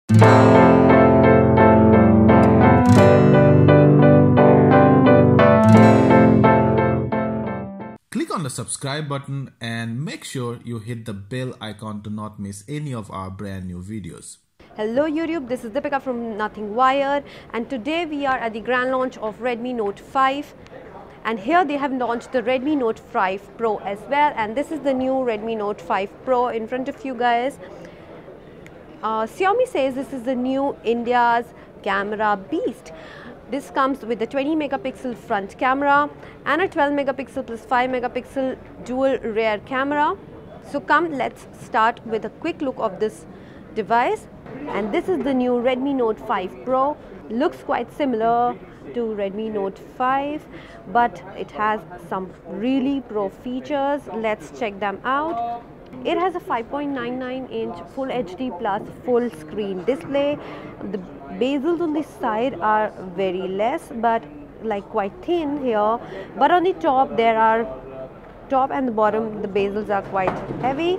Click on the subscribe button and make sure you hit the bell icon to not miss any of our brand new videos. Hello YouTube, this is Deepika from Nothing Wired, and today we are at the grand launch of Redmi Note 5, and here they have launched the Redmi Note 5 Pro as well, and this is the new Redmi Note 5 Pro in front of you guys. Xiaomi says this is the new India's camera beast. This comes with a 20 megapixel front camera and a 12 megapixel plus 5 megapixel dual rear camera. So come, let's start with a quick look of this device. And this is the new Redmi Note 5 Pro. Looks quite similar to Redmi Note 5, but it has some really pro features. Let's check them out. It has a 5.99-inch Full HD Plus full screen display. The bezels on the side are very less, but like quite thin here. But on the top, there are top and the bottom, the bezels are quite heavy.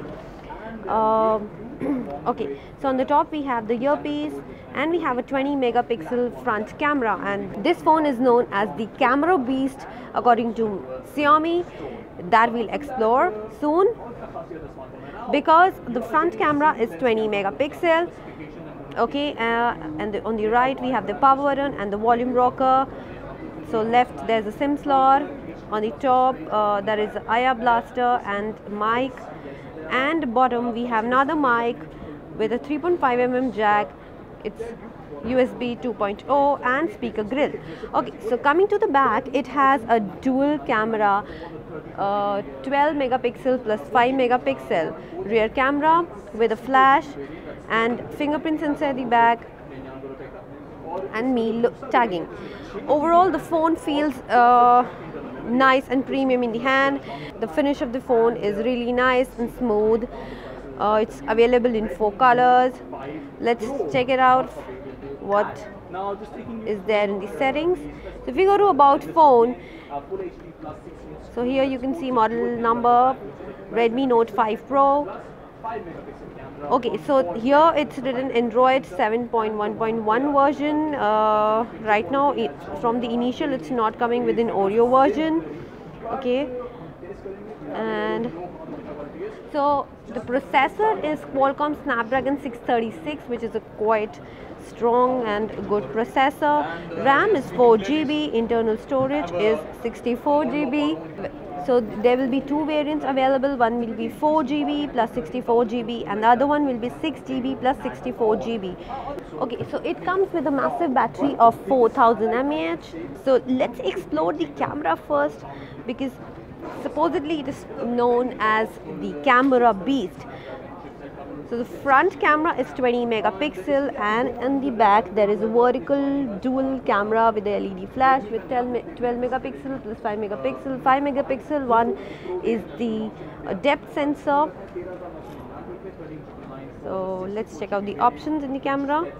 Okay, so on the top we have the earpiece, and we have a 20 megapixel front camera, and this phone is known as the camera beast according to Xiaomi. That we'll explore soon, because the front camera is 20 megapixel. Okay, and on the right we have the power button and the volume rocker. So left there's a SIM slot. On the top there is IR blaster and mic, and bottom we have another mic with a 3.5mm jack. It's USB 2.0 and speaker grill. Okay, so coming to the back, it has a dual camera, 12 megapixel plus 5 megapixel rear camera with a flash and fingerprint sensor at the back and tagging. Overall, the phone feels nice and premium in the hand. The finish of the phone is really nice and smooth. It's available in 4 colors. Let's check it out. What is there in the settings? So if we go to about phone, so here you can see model number Redmi Note 5 Pro. Okay, so here it's written Android 7.1.1 version. Right now, from the initial, it's not coming with an Oreo version. Okay, and so the processor is Qualcomm Snapdragon 636, which is a quite strong and good processor. RAM is 4 GB, internal storage is 64 GB. So there will be 2 variants available. One will be 4 GB plus 64 GB, and the other one will be 6 GB plus 64 GB. Okay, so it comes with a massive battery of 4000 mAh. So let's explore the camera first, because supposedly it is known as the camera beast. So the front camera is 20 megapixel, and in the back there is a vertical dual camera with a LED flash with 12 megapixel plus 5 megapixel. 5 megapixel one is the depth sensor. So let's check out the options in the camera.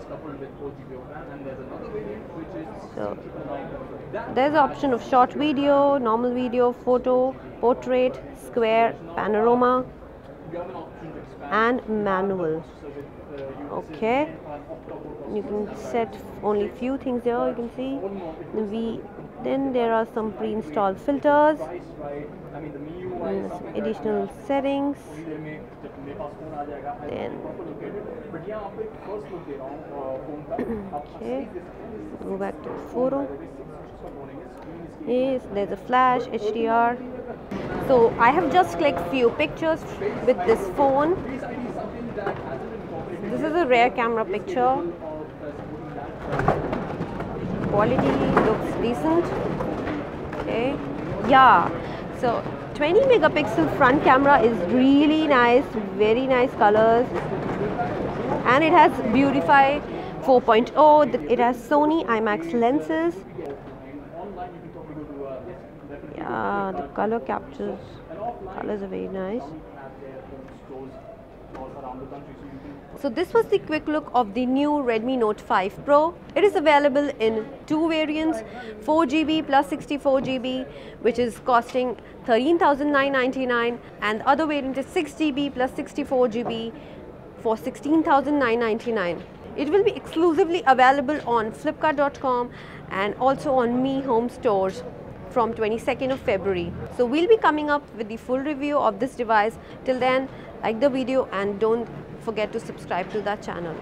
So there's the option of short video, normal video, photo, portrait, square, panorama and manual. Okay, you can set only few things here. You can see then there are some pre-installed filters and some additional settings. Then okay, go back to photo. Yes, there's a flash, HDR. So I have just clicked few pictures with this phone. This is a rear camera picture. Quality looks decent. Okay, yeah. So 20 megapixel front camera is really nice, very nice colors, and it has Beautify 4.0. It has Sony IMAX lenses. Yeah, the colors are very nice. So this was the quick look of the new Redmi Note 5 Pro. It is available in 2 variants, 4 GB plus 64 GB, which is costing 13,999, and the other variant is 6 GB plus 64 GB for 16,999. It will be exclusively available on flipkart.com and also on Mi Home stores from 22nd of February. So we'll be coming up with the full review of this device. Till then, like the video and don't forget to subscribe to that channel.